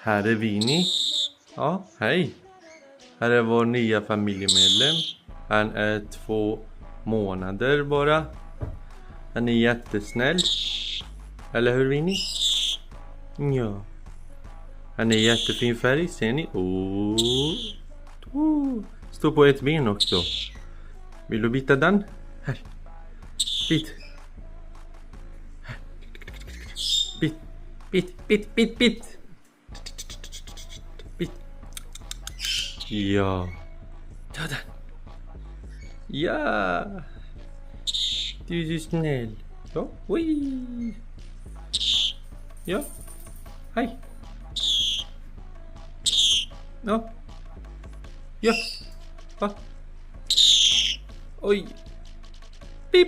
Här är Vini. Ja, hej. Här är vår nya familjemedlem. Han är 2 månader bara. Han är jättesnäll. Eller hur, Vini? Ja. Han är jättefin färg, ser ni? Står på ett ben också. Vill du bita den? Här. Bit. Bit. Bit, bit, bit, bit. Bit. Ja. Ta den. Ja. Du är så snäll. Ja. Oj. Ja. Hej. Ja. Ja. Va? Oj. Pip.